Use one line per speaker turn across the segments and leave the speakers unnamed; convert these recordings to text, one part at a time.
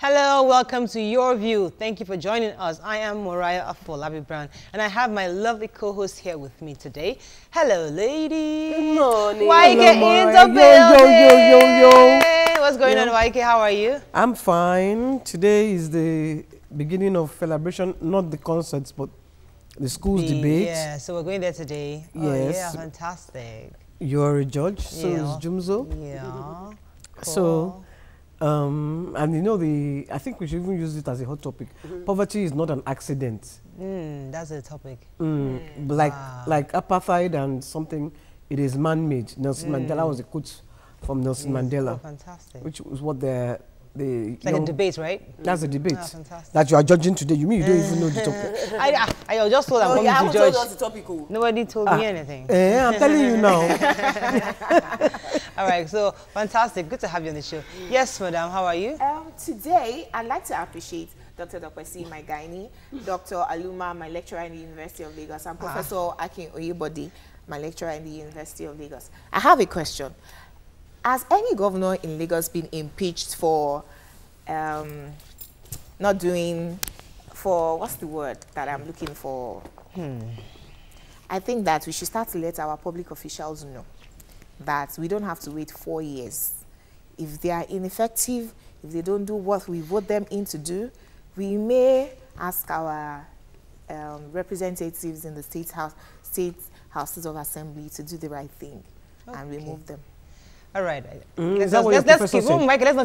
Hello, welcome to Yourview. Thank you for joining us. I am Afolabi-Brown, and I have my lovely co-host here with me today. Hello, ladies.
Good morning.
YK in the building. Yo. What's going on, YK? How are you?
I'm fine. Today is the beginning of celebration, not the concerts, but the school's debate.
Yeah, so we're going there today.
Yes.
Oh, yeah, fantastic.
You're a judge, so is Jumzo.
Yeah. Cool.
So, and you know, I think we should even use it as a hot topic. Poverty is not an accident.
That's a topic.
Like apartheid and something, it is man-made. Nelson Mandela was a quote from Nelson Mandela.
Oh, fantastic.
Which was what
it's like a debate, right?
That's a debate.
Fantastic.
That you are judging today. You mean you don't even know the topic?
I was just told I'm coming to judge.
Told us the topic.
Nobody told me anything.
I'm telling you now.
All right, so fantastic. Good to have you on the show. Yes, madam, how are you?
Today, I'd like to appreciate Dr. Dokwesi, my gynae, Dr. Aluma, my lecturer in the University of Lagos, and Professor Akin Oyebode, my lecturer in the University of Lagos. I have a question. Has any governor in Lagos been impeached for not doing, what's the word that I'm looking for? I think that we should start to let our public officials know that we don't have to wait 4 years. If they are ineffective, if they don't do what we vote them in to do, we may ask our representatives in the state houses of assembly to do the right thing and remove them.
All right.
Let's
not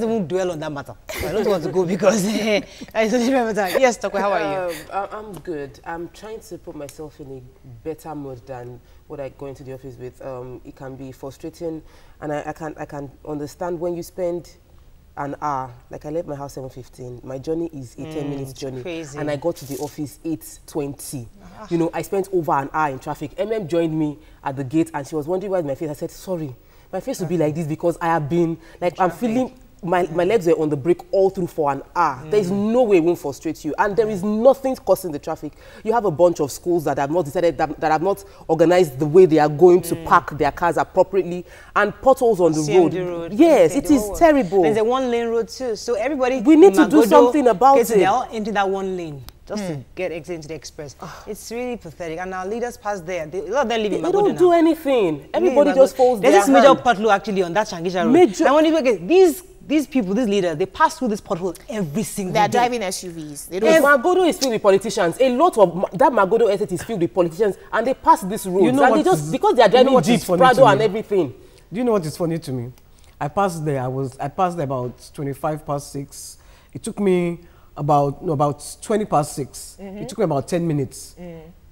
even dwell on that matter. I don't want to go because it's a different matter. Yes, Tokwe, how are you?
I'm good. I'm trying to put myself in a better mood than what I go into the office with. It can be frustrating, and I can understand when you spend an hour. Like I left my house 7:15. My journey is a 10-minute journey,
crazy.
And I got to the office 8:20. You know, I spent over an hour in traffic. Joined me at the gate, and she was wondering why my face. I said, sorry. My face will be like this because I have been, like, I'm feeling, my legs were on the brake all through for an hour. There is no way it won't frustrate you. And there is nothing causing the traffic. You have a bunch of schools that have not decided, that have not organized the way they are going to park their cars appropriately, and potholes on the road. Yes, it is terrible.
There's a one-lane road too. So everybody,
we need to do something about it.
They're all into that one lane. Just to get exit into the express. It's really pathetic. And our leaders pass there. A lot of them live in Magodo now.
They don't do anything. Everybody just folds their
hand. There's this major pothole actually on that Shangisha road.
And
when you look at these people, these leaders, they pass through this pothole every single day.
They're driving SUVs. They
don't. Magodo is filled with politicians. A lot of that Magodo estate is filled with politicians, and they pass this road. You know, and they just because they are driving Jeeps, Prado, and everything.
Do you know what is funny to me? I passed there. I passed there about 25 past 6. It took me about 20 past 6. It took me about 10 minutes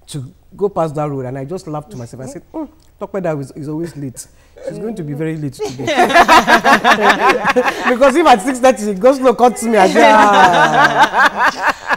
to go past that road, and I just laughed to myself. I said, Tokwe is always late. She's going to be very late today. Because if at 6:30 it goes slow, cuts me, I say,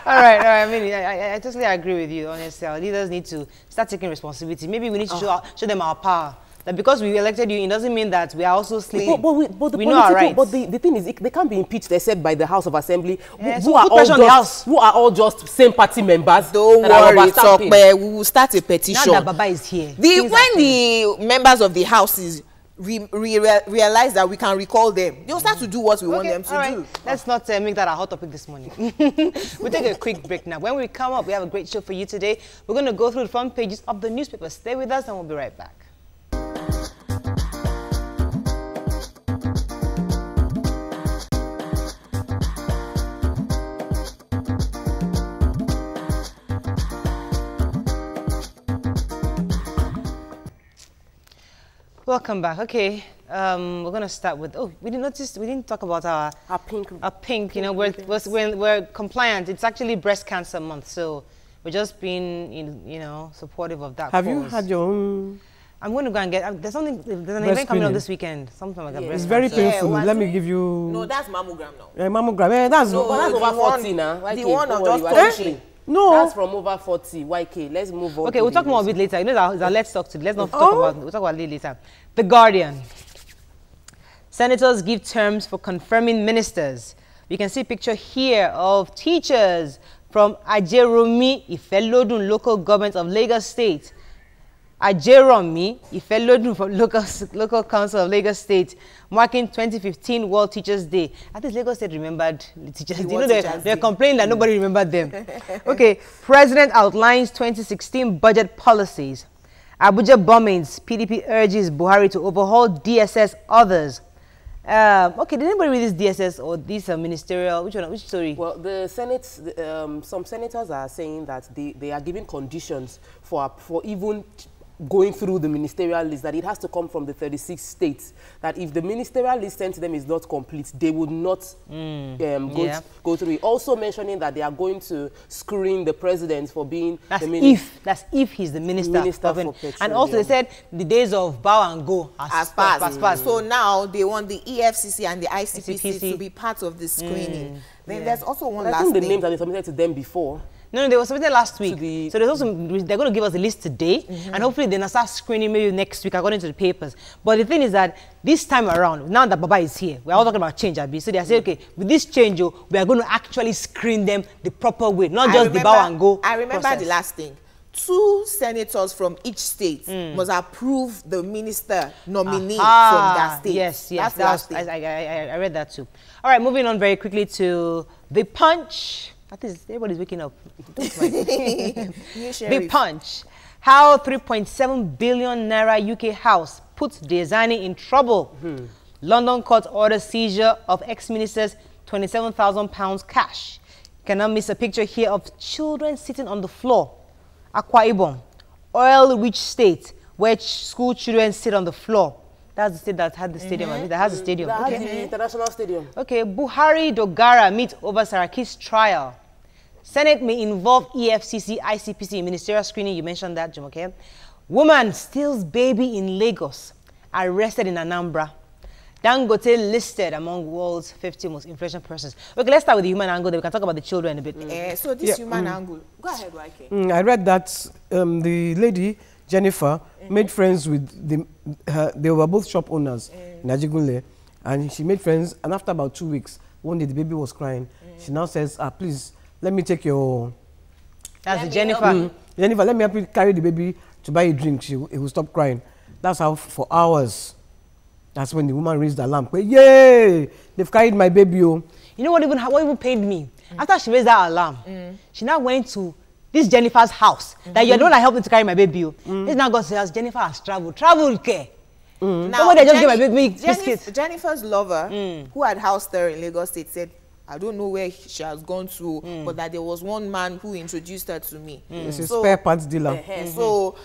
All right. I mean, I totally agree with you, honestly. Our leaders need to start taking responsibility. Maybe we need to show them our power. That because we elected you, it doesn't mean that we are also slaves.
But
we know our rights.
But the thing is, they can't be impeached except by the House of Assembly,
who are
all just same party members.
Don't worry, Tokwe, we will start a petition.
Now that Baba is here.
When the members of the houses realize that we can recall them, they'll start to do what we want them to do.
Let's not make that a hot topic this morning. We'll take a quick break now. When we come up, we have a great show for you today. We're going to go through the front pages of the newspaper. Stay with us and we'll be right back. Welcome back. Okay, we're gonna start with. We didn't talk about our pink. You know, we're compliant. It's actually Breast Cancer Month, so we're just being supportive of that.
Have you had your own?
I'm going to go and get. There's an event coming up this weekend. Something like that.
It's very painful. Let me give you.
No, that's mammogram now.
Mammogram. That's
over 40 now.
The one of just touching.
No.
That's from over 40. YK. Let's move on.
Okay, we'll talk more a bit later. You know that Let's Talk today. Let's not talk about it. We'll talk about it later. The Guardian. Senators give terms for confirming ministers. You can see a picture here of teachers from Ajeromi Ifelodun local government of Lagos State Ajeromi Ifelodun from local council of Lagos State, marking 2015 World Teachers Day. I think Lagos State remembered the Teachers Day. You know, they're complaining that nobody remembered them. Okay, President outlines 2016 budget policies. Abuja bombings, PDP urges Buhari to overhaul DSS others. Okay, did anybody read this DSS or this ministerial? Which one? Which story?
Well, the Senate, some senators are saying that they are giving conditions for even going through the ministerial list, that it has to come from the 36 states, that if the ministerial list sent to them is not complete, they would not go through it. Also mentioning that they are going to screen the president for being the minister.
That's if he's the minister of petroleum. And also they said the days of bow and go has passed.
So now they want the EFCC and the ICPC to be part of the screening. Then there's also one last thing.
I think the names have been submitted to them before.
No, they were submitted last week. So they're going to give us the list today, and hopefully they'll start screening maybe next week according to the papers. But the thing is that this time around, now that Baba is here, we're all talking about change, Abi. So they are saying, okay, with this change, we are going to actually screen them the proper way, not just the bow and go.
I remember the last thing. 2 senators from each state must approve the minister nominee from their state.
Yes, that's the last thing. I read that too. All right, moving on very quickly to The Punch. That is, everybody's waking up. The Punch. How 3.7 billion naira UK house puts Diezani in trouble. London court orders seizure of ex-minister's £27,000 cash. Cannot miss a picture here of children sitting on the floor. Akwa Ibom, oil-rich state where school children sit on the floor. That's the state that had the stadium. That has the stadium.
That has the international stadium.
Okay, Buhari Dogara meet over Saraki's trial. Senate may involve EFCC, ICPC in ministerial screening. You mentioned that, Jumoke. Woman steals baby in Lagos, arrested in Anambra. Dangote listed among world's 50 most influential persons. Okay, let's start with the human angle. Then we can talk about the children a bit.
So this human angle. Go ahead, YK.
I read that the lady, Jennifer, made friends with they were both shop owners in Ajigunle, and she made friends. And after about 2 weeks, one day the baby was crying. She now says, please, let me take your...
That's Jennifer.
Jennifer, let me help you carry the baby to buy a drink. It will stop crying. That's how for hours. That's when the woman raised the alarm. Yay! They've carried my baby. You
know what even pained me? After she raised that alarm, she now went to this Jennifer's house. That you're the one that helped me to carry my baby. This now God says Jennifer has traveled. Travel care. Now, they just give my baby biscuits.
Jennifer's lover, who had housed her in Lagos State, said, I don't know where she has gone to, but that there was one man who introduced her to me.
It's a spare parts dealer.
So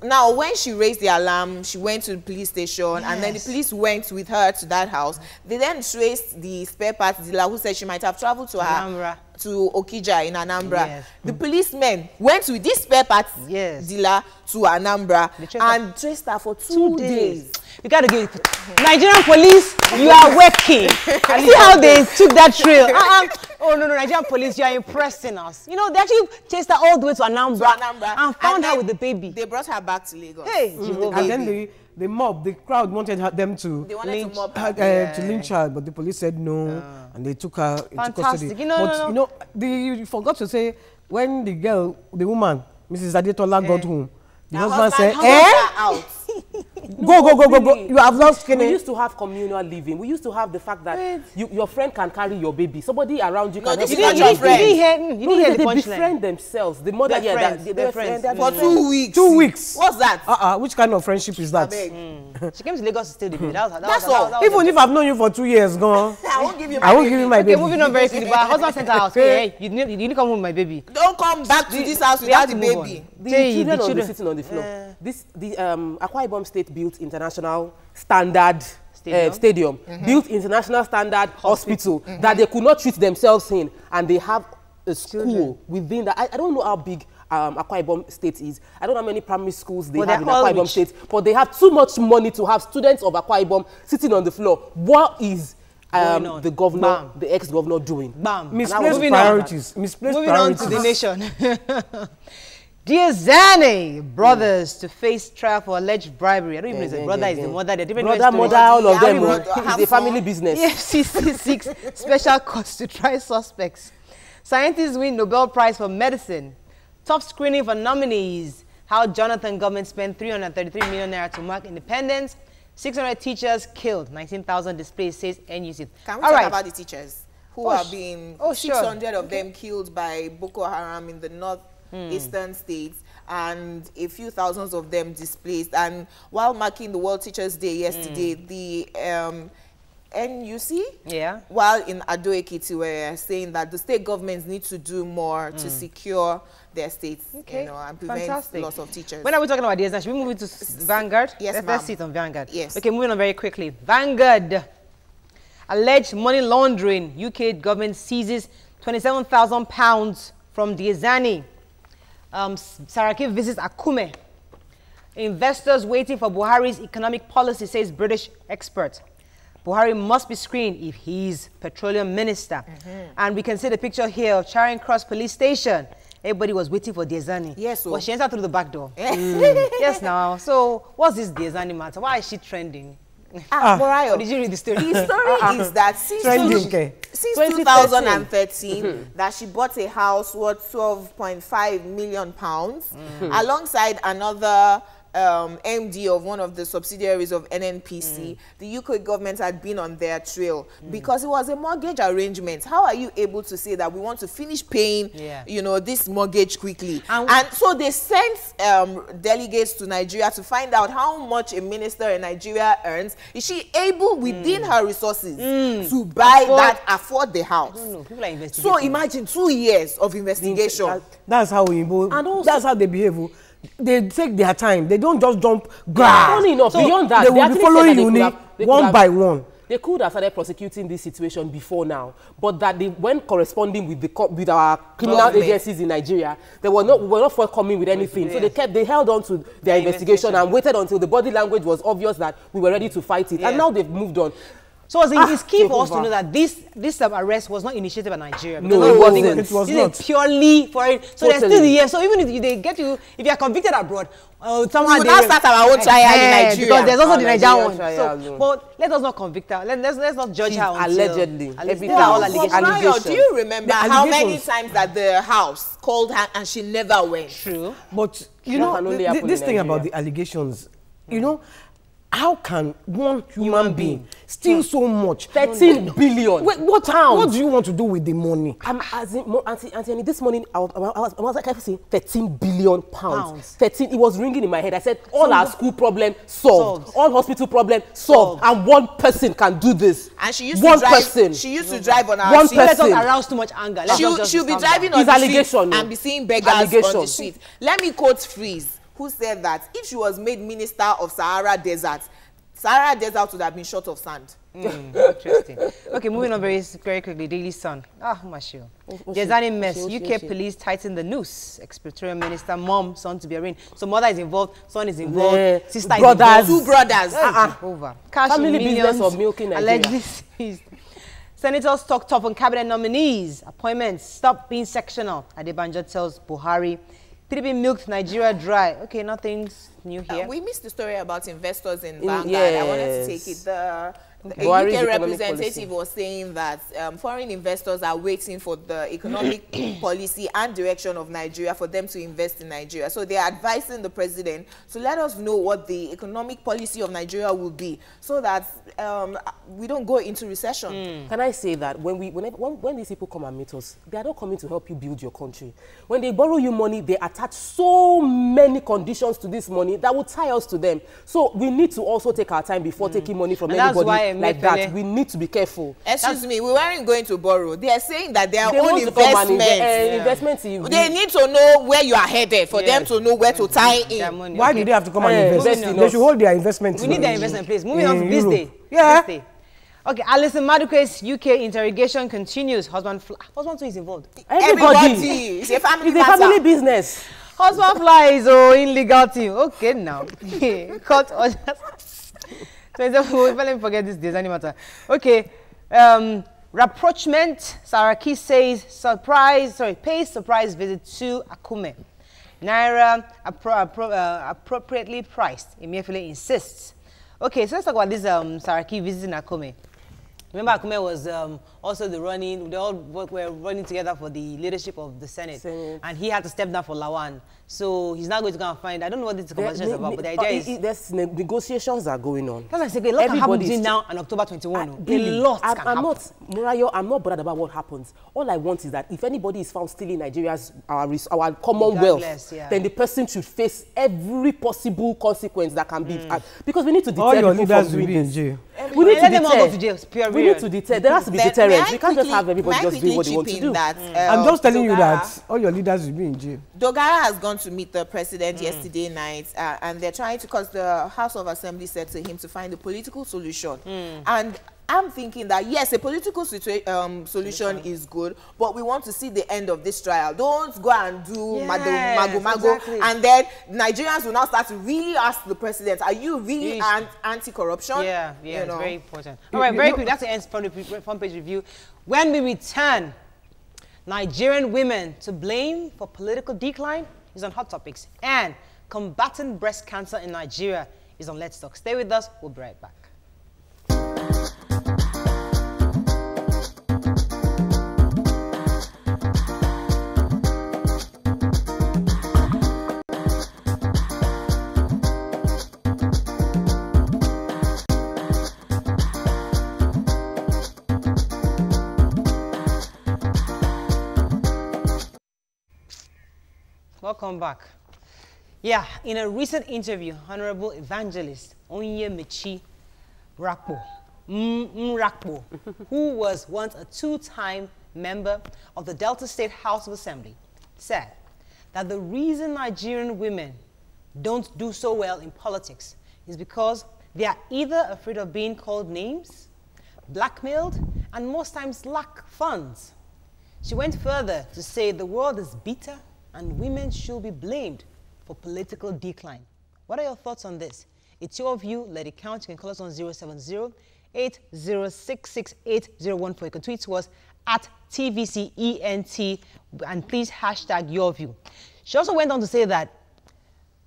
now when she raised the alarm, she went to the police station, and then the police went with her to that house. They then traced the spare parts dealer who said she might have traveled to her to Okija in Anambra. The policemen went with this spare parts dealer to Anambra and traced her for 2 days.
You gotta give it. Nigerian police, you are working. See how they took that trail. Oh no, Nigerian police, you are impressing us. You know, they actually chased her all the way to Anambra and found her with the baby.
They brought her back to Lagos.
Hey,
and then the mob, the crowd wanted them to lynch her, but the police said no, and they took her into custody. You forgot to say when the woman, Mrs. Adetola, got home, the husband said, Go. You have lost skinny.
We used to have communal living. We used to have the fact that your friend can carry your baby. Somebody around you can help you. They befriend themselves. The mother, they're friends.
For 2 weeks.
2 weeks.
What's that?
Which kind of friendship is that?
She came to Lagos to steal the baby.
That's all.
Even if I've known you for 2 years, go.
I won't give you my baby.
Okay, moving on very quickly. But her husband sent her house. Hey, you need to come home with my baby.
Don't come back to this house without the baby.
The children are sitting on the floor. The Akwa Ibom State built international standard stadium, built international standard hospital that they could not treat themselves in, and they have a school within that. I don't know how big Akwa Ibom State is. I don't know how many primary schools they have in Akwa Ibom State, but they have too much money to have students of Akwa Ibom sitting on the floor. What is the governor, the ex-governor doing?
Misplaced priorities.
Moving on to the nation. Diezani brothers to face trial for alleged bribery. I don't even know if his brother is the mother. They're different.
Mother, all of them. It's a family business.
EFCC seeks special courts to try suspects. Scientists win Nobel Prize for medicine. Top screening for nominees. How Jonathan government spent 333 million naira to mark independence. 600 teachers killed, 19,000 displaced, says NUC.
Can we talk about the teachers who are being 600 of them killed by Boko Haram in the northeastern states, and a few thousands of them displaced? And while marking the World Teachers Day yesterday, the NUC, while in Ado Ekiti, were saying that the state governments need to do more to secure their states, you know, and prevent loss of teachers.
When are we talking about this? Should we move into Vanguard?
Yes,
let's see it on Vanguard.
Yes.
Okay, moving on very quickly. Vanguard. Alleged money laundering. UK government seizes £27,000 from Diezani. Saraki visits Akume. Investors waiting for Buhari's economic policy, says British expert. Buhari must be screened if he's petroleum minister. And we can see the picture here of Charing Cross Police Station. Everybody was waiting for Diezani.
Yes,
but she entered through the back door. Yes, now. So, what's this Diezani matter? Why is she trending?
Morayo,
did you read the story?
The story is that since 2013, that she bought a house worth £12.5 million alongside another MD of one of the subsidiaries of NNPC. The UK government had been on their trail because it was a mortgage arrangement. How are you able to say that we want to finish paying, you know, this mortgage quickly? And so they sent delegates to Nigeria to find out how much a minister in Nigeria earns. Is she able within her resources to buy afford the house?
People are investigating.
So imagine 2 years of investigation.
That's how that's how they behave. They take their time. They don't just jump. Funny
enough, beyond that,
they will be following you one by one.
They could have started prosecuting this situation before now, but that they, when corresponding with our criminal agencies in Nigeria, they were not forthcoming with anything. So they held on to their investigation and waited until the body language was obvious that we were ready to fight it. And now they've moved on.
So it's key for us to know that this arrest was not initiated by Nigeria.
No, it wasn't. It was not.
Purely foreign. So there's still the year. So even if they get you, if you are convicted abroad, somehow
we will now start our own trial in Nigeria.
Because there's also the Nigerian one. So, but let us not convict her. Let's not judge her
allegedly.
Do you remember how many times that the House called her and she never went?
True.
But you know, this thing about the allegations, you know, how can one human being steal so much?
13 billion.
Wait, what do you want to do with the money?
Auntie, this morning I was like, I say 13 billion pounds. 13. It was ringing in my head. I said, all our school problem solved. All hospital problem solved. And one person can do this.
And she used to drive. She used to drive on our street.
Let us arouse too much anger.
She'll be driving on the street and be seeing beggars on the street. Let me quote Freeze, who said that if she was made minister of Sahara Desert would have been short of sand.
Interesting. Okay, moving on very quickly. Daily Sun. Mashio. Diezani mess. UK police tighten the noose. Ex-petroleum minister, mom, son to be arraigned. So mother is involved, son is involved, sister is involved.
2 brothers.
Over. Cash
Family
millions,
business of milking Nigeria.
Allegedly seized. Senators talk tough on cabinet nominees. Appointments. Stop being sectional. Adebanjo tells Buhari. PDP milked Nigeria dry. Okay, nothing's new here.
We missed the story about investors in Vanguard. I wanted to take it. The UK representative was saying that foreign investors are waiting for the economic policy and direction of Nigeria for them to invest in Nigeria. So they are advising the president to let us know what the economic policy of Nigeria will be so that we don't go into recession.
Can I say that when these people come and meet us, they are not coming to help you build your country. When they borrow you money, they attach so many conditions to this money that will tie us to them. So we need to also take our time before taking money from anybody like that. We need to be careful.
Excuse me, we weren't going to borrow. They are saying that their own investments. They need to know where you are headed for them to know where to tie in.
Why do they have to come and invest? They should hold their investment.
We need their investment, please. Moving on to this day. This day. Okay, Alison Maduke's UK interrogation continues. Husband too is involved.
Everybody. It's a family
business.
Husband flies in legal team. Okay, now. Cut orders. So let me forget this design matter. Okay, rapprochement. Saraki says pays surprise visit to Akume. Naira appropriately priced. Emefiele insists. Okay, so let's talk about this Saraki visiting Akume. Remember, Akume was also they all were running together for the leadership of the Senate. And he had to step down for Lawan. So he's not going to go and find, I don't know what this conversation is about, but the idea is...
There's negotiations are going on.
That's like I say, a lot can happen between now and October 21. A lot can happen.
Murayo, I'm not bothered about what happens. All I want is that if anybody is found stealing Nigeria's, our commonwealth, then the person should face every possible consequence that can be... because we need to deter
all your
people
leaders
from
will
doing
be in
this.
jail.
We need to them all go to jail.
We need to deter. There has to be deterrence. We can't just have everybody just doing what they want to do.
I'm just telling you that all your leaders will be in jail.
Dogara has gone to meet the president yesterday night, and they're trying to, because the House of Assembly said to him to find a political solution. And I'm thinking that, yes, a political solution is good, but we want to see the end of this trial. Don't go and do mago, and then Nigerians will now start to really ask the president, are you really anti-corruption?
Yeah, you know? It's very important. All right, very quick, that's the end front page review. When we return, Nigerian women to blame for political decline is on Hot Topics, and combating breast cancer in Nigeria is on Let's Talk. Stay with us, we'll be right back. Welcome back. Yeah, in a recent interview, Honorable Evangelist Onyemaechi Nrakpo, who was once a two-time member of the Delta State House of Assembly, said that the reason Nigerian women don't do so well in politics is because they are either afraid of being called names, blackmailed, and most times lack funds. She went further to say the world is bitter and women should be blamed for political decline. What are your thoughts on this? It's your view. Let it count. You can call us on 070-8066-8014. You can tweet to us at TVCENT and please hashtag Yourview. She also went on to say that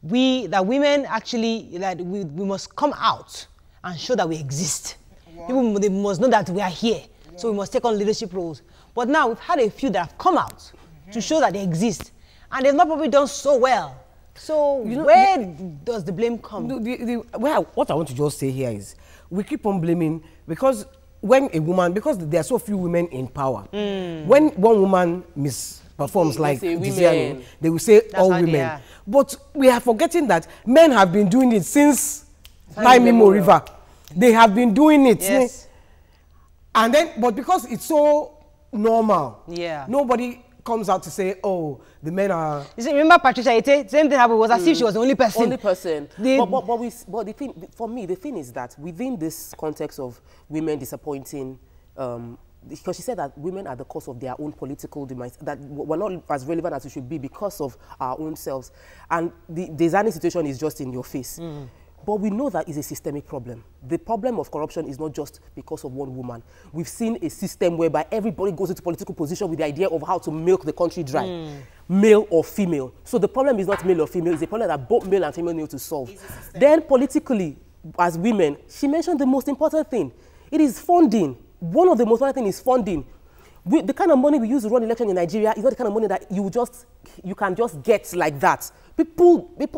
women actually, that we must come out and show that we exist. Wow. People, they must know that we are here. Yeah. So we must take on leadership roles. But now we've had a few that have come out to show that they exist. And they've not probably done so well. So where does the blame come?
Well, what I want to just say here is we keep on blaming because when a woman, because there are so few women in power, when one woman misperforms like Diziani, they will say all women. But we are forgetting that men have been doing it since Naimimo River. They have been doing it. Yes. And then, but because it's so normal, nobody comes out to say, oh, the men are... You see, remember Patricia Ete? Same thing happened. It was as if she was the only person.
Only person. But the thing, for me, the thing is that within this context of women disappointing, because she said that women are the cause of their own political demise, that we're not as relevant as we should be because of our own selves. And the Zani situation is just in your face. But we know that it's a systemic problem. The problem of corruption is not just because of one woman. We've seen a system whereby everybody goes into political position with the idea of how to milk the country dry, male or female. So the problem is not male or female, it's a problem that both male and female need to solve. Then politically, as women, she mentioned the most important thing. It is funding. One of the most important things is funding. The kind of money we use to run election in Nigeria is not the kind of money that you can just get like that. People,
you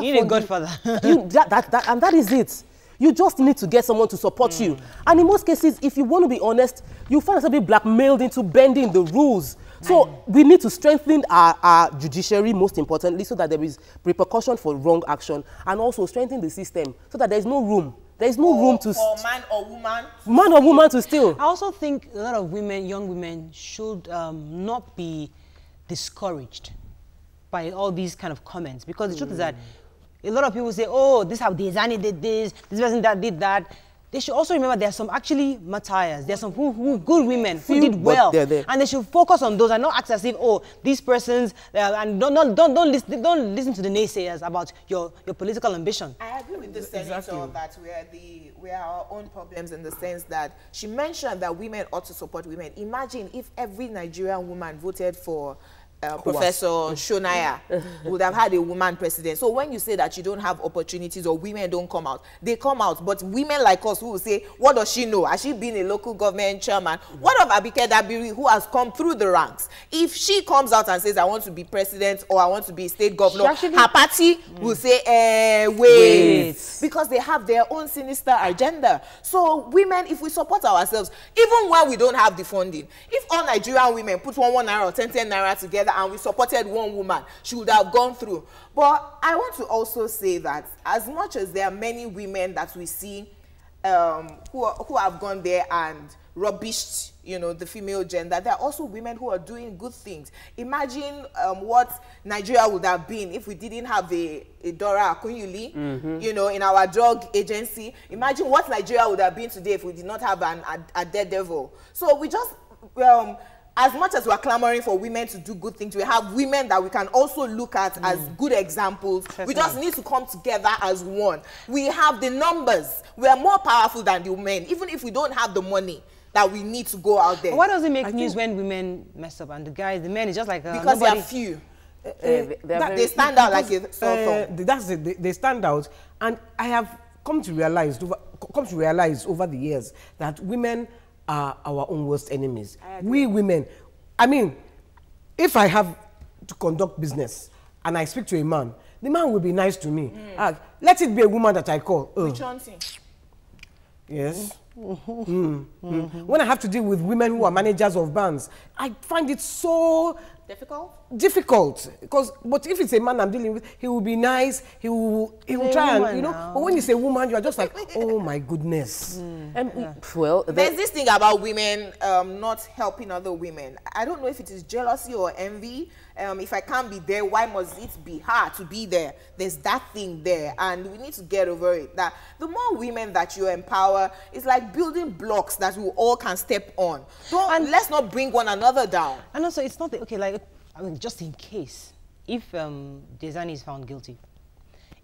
need a godfather.
And that is it. You just need to get someone to support you. And in most cases, if you want to be honest, you find yourself being blackmailed into bending the rules. So we need to strengthen our judiciary, most importantly, so that there is repercussion for wrong action, and also strengthen the system so that there is no room. There is no room to...
man or woman.
Man or woman to steal.
I also think a lot of women, young women, should not be discouraged by all these kind of comments. Because the truth is that a lot of people say, oh, this is how Diziani did this person that did that. They should also remember there are some actually martyrs. There are some good women who did well. And they should focus on those and not act as if, oh, these persons, and don't listen to the naysayers about your political ambition.
I agree with the senator that we are our own problems in the sense that she mentioned that women ought to support women. Imagine if every Nigerian woman voted for Professor Shonaya would have had a woman president. So when you say that you don't have opportunities or women don't come out, they come out. But women like us who will say, what does she know? Has she been a local government chairman? What of Abike-Dabiri, who has come through the ranks? If she comes out and says, I want to be president or I want to be a state governor, her party will say, wait. Because they have their own sinister agenda. So women, if we support ourselves, even when we don't have the funding, if all Nigerian women put 1 naira or 10 naira together and we supported one woman, she would have gone through. But I want to also say that as much as there are many women that we see who have gone there and rubbished, you know, the female gender, there are also women who are doing good things. Imagine what Nigeria would have been if we didn't have a Dora Akunyili, you know, in our drug agency. Imagine what Nigeria would have been today if we did not have a daredevil. So we just, as much as we're clamoring for women to do good things, we have women that we can also look at as good examples. We just need to come together as one. We have the numbers. We are more powerful than the men, even if we don't have the money that we need to go out there.
Why does it make news when women mess up and the men is just like
because they are few. They stand out like a sore thumb.
That's it. They stand out, and I have come to realize over the years that women are our own worst enemies. We women, I mean, if I have to conduct business and I speak to a man, the man will be nice to me. Let it be a woman that I call. Yes. When I have to deal with women who are managers of bands, I find it so difficult. But if it's a man I'm dealing with, he will be nice. He will try and, you know. Now. But when it's a woman, you are just like, oh my goodness.
Well, there's this thing about women not helping other women. I don't know if it is jealousy or envy. If I can't be there, why must it be hard to be there? There's that thing there, and we need to get over it. That the more women that you empower, it's like building blocks that we all can step on. Let's not bring one another down.
And also, it's not okay. Like, I mean, just in case, if Desani is found guilty,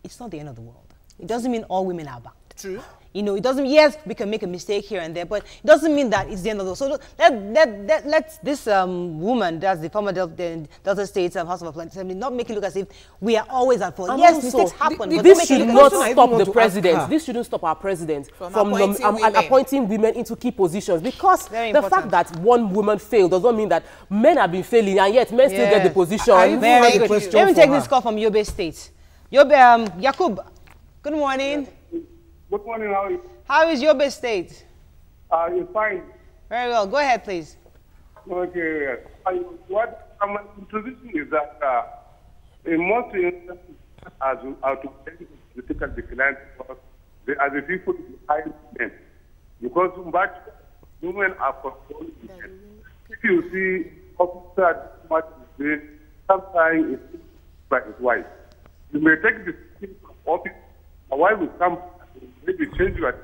it's not the end of the world. It doesn't mean all women are bad.
True.
You know, it doesn't. Yes, we can make a mistake here and there, but it doesn't mean that it's the end of the world. So let this woman, that's the former Delta State House of Assembly, not make it look as if we are always at fault. Yes, mistakes happen. But
this should not stop the president. This shouldn't stop our president from appointing women into key positions, because the fact that one woman failed does not mean that men have been failing and yet men still get the position.
Very good. Let me take this call from Yobe State. Yobe, Yakub, good morning.
Good morning, how are you?
How is Yobe State?
You're fine.
Very well. Go ahead, please.
Okay. What I'm introducing is that in most instances, as to political decline, as the people behind men, because much women are controlling men. If you see officers much this, sometimes it's by his wife. You may take the office, a wife will come. Maybe change your,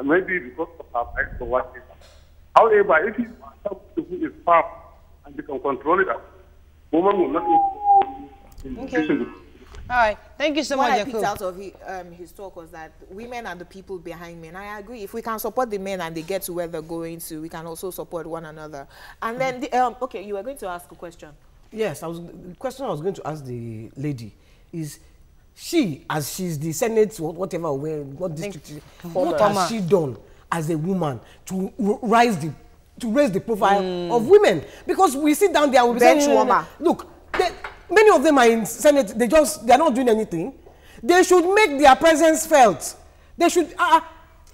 maybe because of our rights or whatever. However, if you are someone who is firm and you can control it, woman will not.
Okay. All right. Thank you so much.
What I picked out of his talk was that women are the people behind men. I agree. If we can support the men and they get to where they're going to, we can also support one another. And then, okay, you were going to ask a question.
Yes, the question I was going to ask the lady is, she, as she's the Senate, whatever, what district, what has she done as a woman to raise the profile of women? Because we sit down there, we'll be saying, look, many of them are in Senate, they're not doing anything. They should make their presence felt. They should, I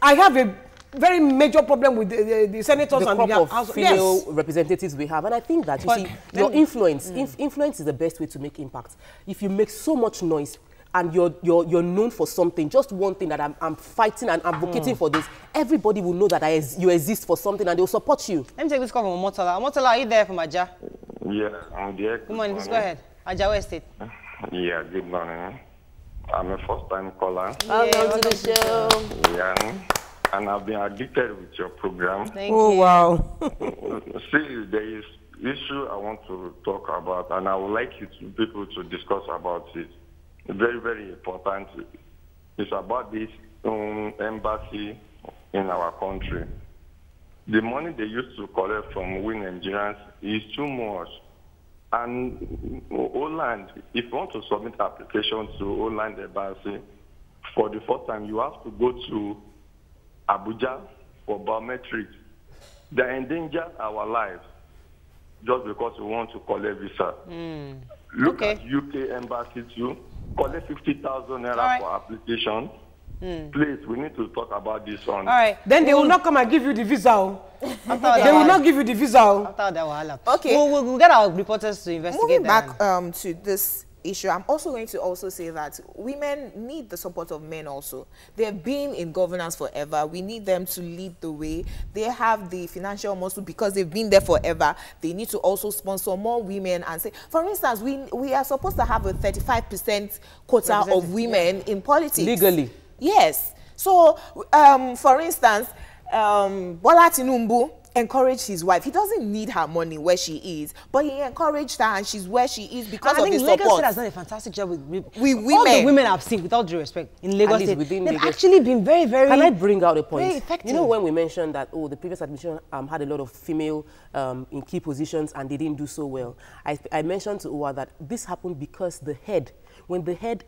have a very major problem with the senators
and the House of female representatives we have. And I think that, you see, your influence is the best way to make impact. If you make so much noise, and you're known for something, just one thing that I'm fighting and advocating for this, everybody will know that you exist for something and they'll support you.
Let me take this call from Omotola. Omotola, are you there from Aja?
Yeah, I'm there.
Good morning. Just go ahead. Aja, where State?
Yeah, good morning. I'm a first-time caller.
Welcome to the show.
Yeah, and I've been addicted with your program.
Thank you.
Oh, wow.
See, there is issue I want to talk about, and I would like people to discuss about it. Very, very important. It's about this embassy in our country. The money they used to collect from we Nigerians is too much. And Holland, if you want to submit application to Holland Embassy, for the first time, you have to go to Abuja for biometrics. They endanger our lives just because we want to collect visa. Look at UK Embassy too. Collect 50,000 naira for application. Please, we need to talk about this one.
All right.
Then they will not come and give you the visa. They will not give you the visa.
After that,
okay.
We'll get our reporters to investigate.
Moving back to this issue, I'm also going to say that women need the support of men also. They've been in governance forever. We need them to lead the way. They have the financial muscle because they've been there forever. They need to also sponsor more women and say, for instance, we are supposed to have a 35% quota of women in politics.
Legally.
Yes. So, for instance, Bola Tinubu encouraged his wife. He doesn't need her money where she is, but he encouraged her and she's where she is because of his support.
Lagos State has done a fantastic job with
women.
All the women I've seen, with all due respect, in Lagos State, they've actually been very, very...
Can I bring out a point?
Very effective.
You know, when we mentioned that, the previous administration had a lot of female in key positions and they didn't do so well, I mentioned to Uwa that this happened because when the head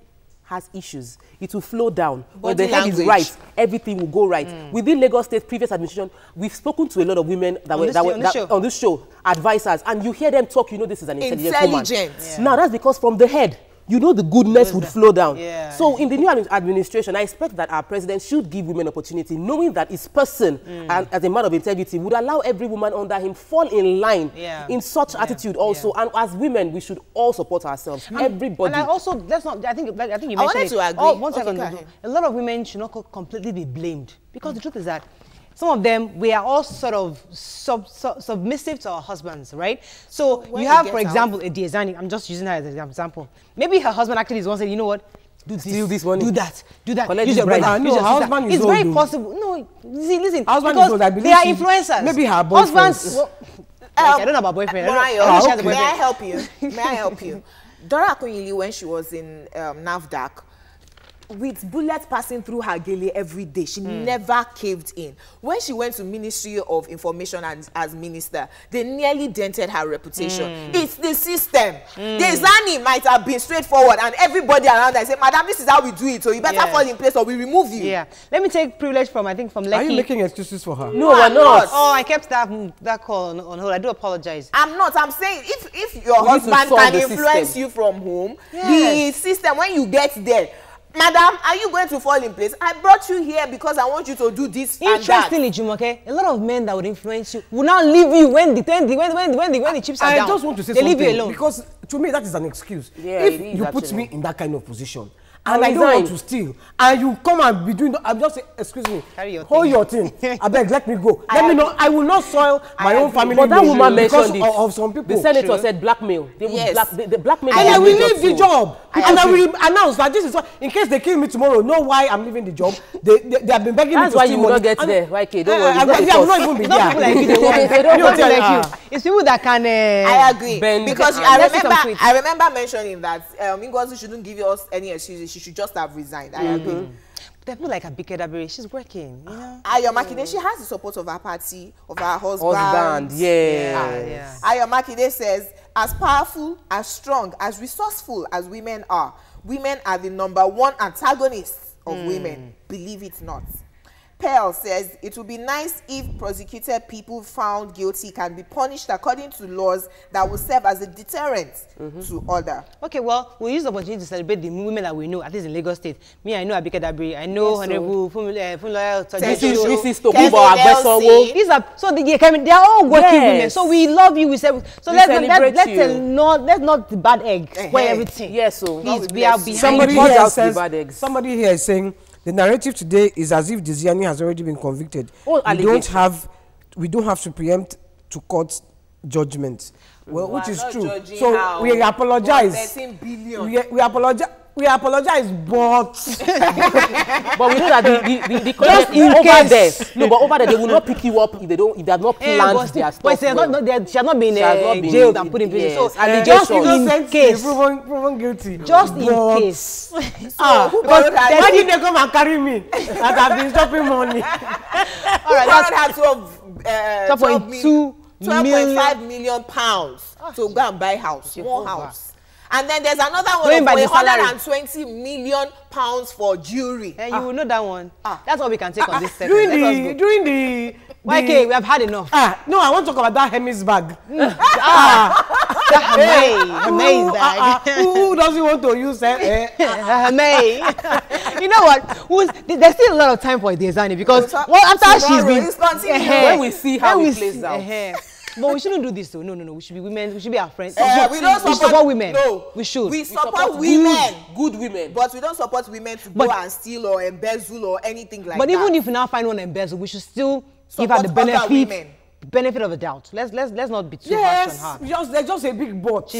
has issues, it will flow down. When the head is right, everything will go right. Within Lagos State previous administration, we've spoken to a lot of women that on this show, advisors, and you hear them talk, you know this is an intelligent woman.
Yeah.
Now that's because from the head, you know the goodness would flow down.
Yeah.
So in the new administration, I expect that our president should give women opportunity, knowing that his person, and as a man of integrity, would allow every woman under him fall in line in such attitude also. And as women, we should all support ourselves. Everybody.
And I also, I think you mentioned
I wanted to agree.
1 second. A lot of women should not completely be blamed, because the truth is that some of them, we are all sort of submissive to our husbands, right? So you have, for example, a Diazani. I'm just using her as an example. Maybe her husband actually is one saying, you know what? Do this money. Do that. Use your brother.
No, her husband is
it's
old.
very possible. No, listen.
Husband is old. I believe
they are influencers.
Maybe her boyfriend.
Husbands. I don't know about boyfriend.
May I help you? May I help you? Dora Akunyili, when she was in NAFDAC, with bullets passing through her gele every day, she never caved in. When she went to Ministry of Information as minister, they nearly dented her reputation. It's the system. The Zani might have been straightforward, and everybody around her said, "Madam, this is how we do it, so you better fall in place or we remove you."
Yeah. Let me take privilege from Lekki.
Are you making excuses for her?
No, we're not.
Oh, I kept that call on hold. I do apologize.
I'm not. I'm saying if your husband can influence you from home, the system, when you get there, Madam, are you going to fall in place? I brought you here because I want you to do this and that.
Interestingly, Jumoke, a lot of men that would influence you will now leave you when the chips are down.
I just want to say
they
something,
leave you alone.
because to me that is an excuse.
Yeah,
if you put me in that kind of position, and I don't want to steal, and you come and be doing, I'm just saying, excuse me, hold your thing. I beg, let me go. Let me know. I will not soil my own family.
But that woman mentioned
of some people.
The senator said blackmail. They will blackmail.
And I will leave the job. And I will announce that this is what, in case they kill me tomorrow, know why I'm leaving the job. They have been begging me to steal money.
That's why you will not get there. Why, Kay? Don't worry.
I will not even be there.
They don't want like you. It's people that can.
I agree. Because I remember mentioning that Ngozi shouldn't give us any excuses. She should just have resigned. I agree.
They feel like Abike-Dabiri, she's working, you know.
Ayo Makinde, she has the support of her party, of her husband.
Yes.
Ayo Makinde says, as powerful, as strong, as resourceful as women are the #1 antagonists of women. Believe it not. Pearl says, it would be nice if prosecuted people found guilty can be punished according to laws that will serve as a deterrent to other.
Okay, well, we'll use the opportunity to celebrate the women that we know, at least in Lagos State. Me, I know Abike-Dabiri, I know Honorable Funloya.
Mrs. Tokumbo Agbesanwo.
These are, so they are all working women. So we love you. So let's not the bad egg spoil everything.
Yes, so
please, we are behind
somebody here is saying, the narrative today is as if Diziani has already been convicted. We don't have to preempt to court judgment. Well, which is true. So we apologize.
13 billion.
We apologize. We apologize, but
we know that the just over there. No, but over there they will not pick you up if they have not planned their stuff.
But she has not been jailed and put in prison. So
just in case, proven guilty.
Just in case.
Why did they come and carry me? That I've been stopping money.
All right, that's 12.2 12.5 million pounds to go and buy house, one house. And then there's another one of 120 million pounds for jewelry.
And you will know that one. That's what we can take on this set.
During the
YK, we have had enough.
No, I want to talk about that Hermes bag.
That Hermes bag.
Who doesn't want to use
Hermes? You know what? There's still a lot of time for Desani because after she's been,
when we see how it plays out.
But we shouldn't do this though. No. We should be women. We should be our friends.
We don't
support women.
No,
we should.
We support women.
Good women.
But we don't support women to go and steal or embezzle or anything like that.
But even if we now find one embezzle, we should still give her the benefit of the doubt. Let's not be too harsh on her.
There's just a big but.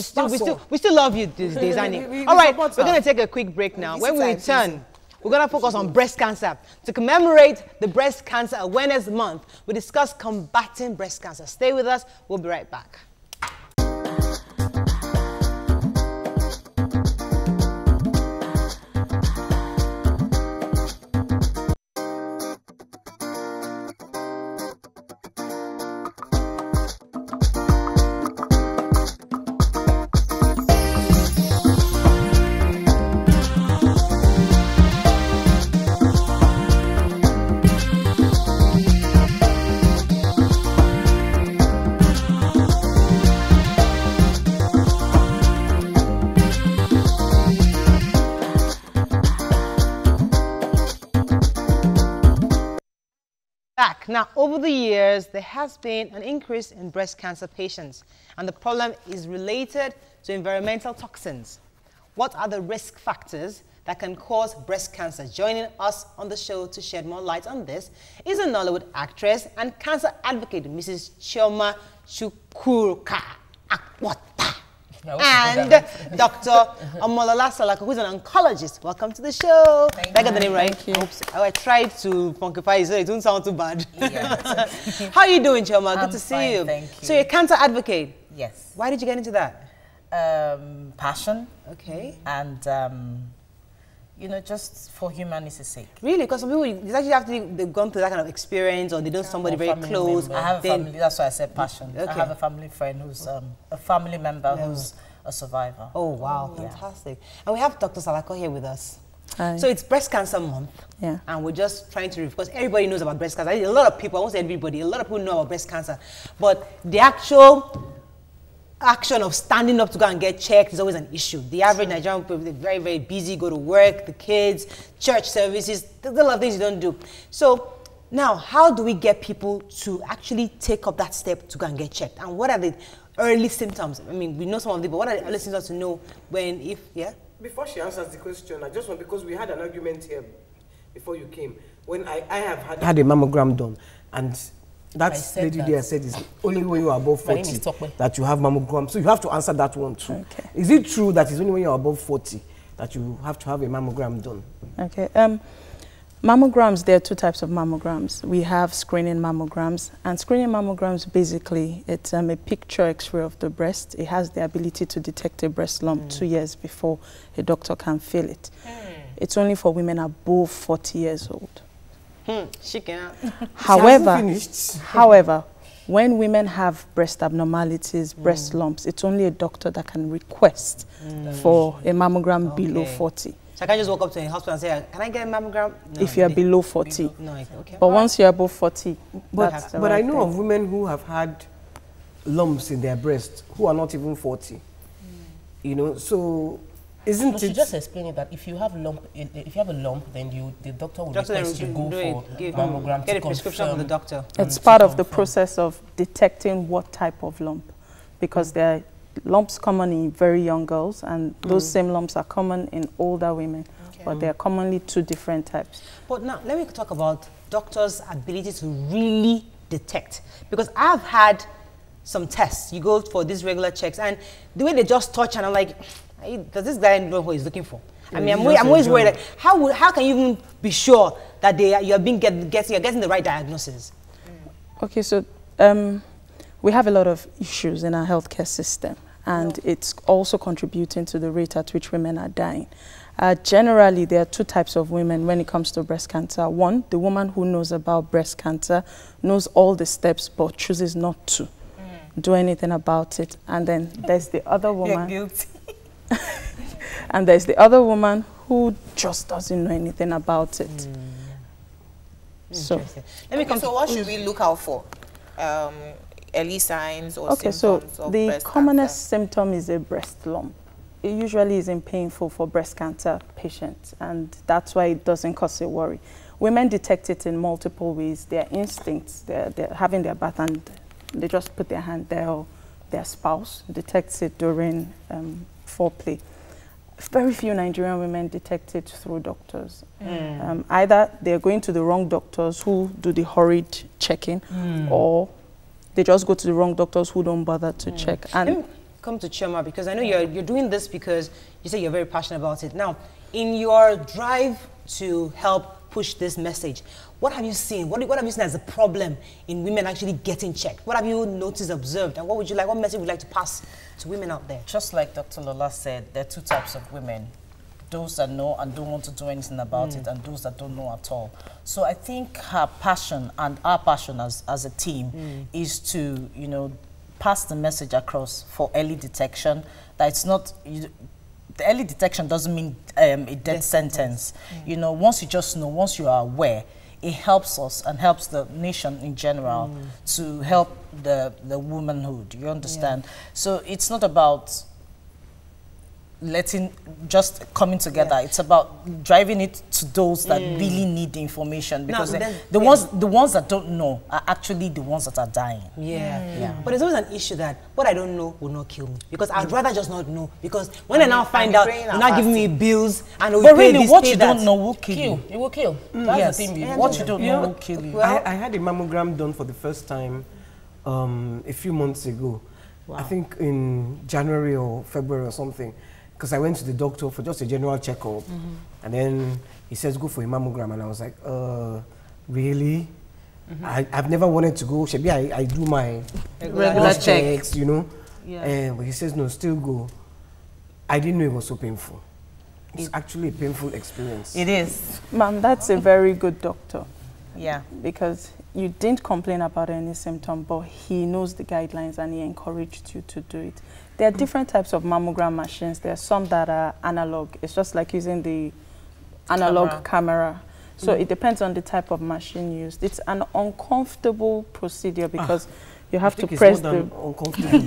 We still love you these days, Annie. All right, we're going to take a quick break now. When we return, we're going to focus on breast cancer. To commemorate the Breast Cancer Awareness Month, we discuss combating breast cancer. Stay with us. We'll be right back. Now, over the years, there has been an increase in breast cancer patients, and the problem is related to environmental toxins. What are the risk factors that can cause breast cancer? Joining us on the show to shed more light on this is a Nollywood actress and cancer advocate, Mrs. Chioma Chukwuka Akwata, and Dr. Omolola Salako, who's an oncologist. Welcome to the show. Did I get the name right? Thank you. I tried to funkify it so it didn't sound too bad. Yeah. How are you doing, Chioma? Good to see you.
Thank you.
So you're a cancer advocate?
Yes.
Why did you get into that?
Passion.
Okay.
And, you know, just for humanity's sake.
Really? Because some people, it's actually after they've gone through that kind of experience or they know somebody very close.
I have a family, that's why I said passion.
Okay.
I have a family friend who's a family member who's a survivor.
Oh, wow. Fantastic. And we have Dr. Salako here with us.
Hi.
So it's Breast Cancer Month.
Yeah.
And we're just trying to, because everybody knows about breast cancer. A lot of people, I won't say everybody, a lot of people know about breast cancer. But the actual action of standing up to go and get checked is always an issue. The average Nigerian people, they're very, very busy, go to work, the kids, church services, there's a lot of things you don't do. So now, how do we get people to actually take up that step to go and get checked? And what are the early symptoms? I mean, we know some of them, but what are the early symptoms to know when, if,
Before she answers the question, I just want, because we had an argument here before you came, when I have had a mammogram done, and that lady there said it's only when you are above 40 that you have mammogram. So you have to answer that one too. Okay. Is it true that it's only when you are above 40 that you have to have a mammogram done?
Okay. Mammograms, there are two types of mammograms. We have screening mammograms, and screening mammograms, basically, it's a picture x-ray of the breast. It has the ability to detect a breast lump 2 years before a doctor can feel it. It's only for women above 40 years old.
She cannot.
However, when women have breast abnormalities, breast lumps, it's only a doctor that can request for a mammogram below 40.
So I can't just walk up to a hospital and say, can I get a mammogram? No,
if you're below 40.
Okay.
But once you're above 40,
but I know of women who have had lumps in their breast who are not even 40. You know, so isn't it?
She just explained that if you have a lump, then the doctor will request you go for mammogram,
get a prescription from the doctor.
It's part of the process of detecting what type of lump, because there are lumps common in very young girls, and those same lumps are common in older women, but they are commonly two different types.
But now, let me talk about doctors' ability to really detect, because I've had some tests. You go for these regular checks, and the way they just touch, and I'm like, does this guy know what he's looking for? I mean, I'm always worried, like, how can you even be sure that you're getting the right diagnosis?
Okay, so we have a lot of issues in our healthcare system, and it's also contributing to the rate at which women are dying. Generally, there are two types of women when it comes to breast cancer. One, the woman who knows about breast cancer, knows all the steps, but chooses not to. do anything about it. And then there's the other woman.
You're guilty.
And there's the other woman who just doesn't know anything about it. So,
let me come. So what should we look out for? Early signs or symptoms of
the
breast
commonest
cancer?
symptom is a breast lump. It usually isn't painful for breast cancer patients, and that's why it doesn't cause a worry. Women detect it in multiple ways. Their instincts, they're having their bath and they just put their hand there, or their spouse detects it during foreplay. Very few Nigerian women detect it through doctors. Either they're going to the wrong doctors who do the horrid checking, or they just go to the wrong doctors who don't bother to check. And
let me come to Chioma, because I know you're doing this because you say you're very passionate about it. Now, in your drive to help push this message, what have you seen? What have you seen as a problem in women actually getting checked? What have you noticed, observed, and what message would you like to pass to women out there?
Just like Dr. Lola said, there are two types of women. Those that know and don't want to do anything about it, and those that don't know at all. So I think her passion and our passion as a team is to, you know, pass the message across for early detection. That it's not, the early detection doesn't mean a death sentence. You know, once you just know, once you are aware, it helps us and helps the nation in general to help the womanhood. You understand? So it's not about just coming together. It's about driving it to those that really need the information, because the ones that don't know are actually the ones that are dying.
But there's always an issue that what I don't know will not kill me, because I'd rather just not know, because when I now find out, you're not giving me bills and
but really what you don't know will kill you. It will kill. That's the thing. What you don't know will kill you.
I had a mammogram done for the first time a few months ago. I think in January or February or something. Because I went to the doctor for just a general checkup, and then he says, go for a mammogram, and I was like, really? I've never wanted to go. Maybe I do my regular checks, you know? But he says, no, still go. I didn't know it was so painful. It's actually a painful experience.
It is.
Ma'am, that's a very good doctor.
Yeah.
Because you didn't complain about any symptom, but he knows the guidelines and he encouraged you to do it. There are different types of mammogram machines. There are some that are analog. It's just like using the analog camera. So it depends on the type of machine used. It's an uncomfortable procedure because you have to press the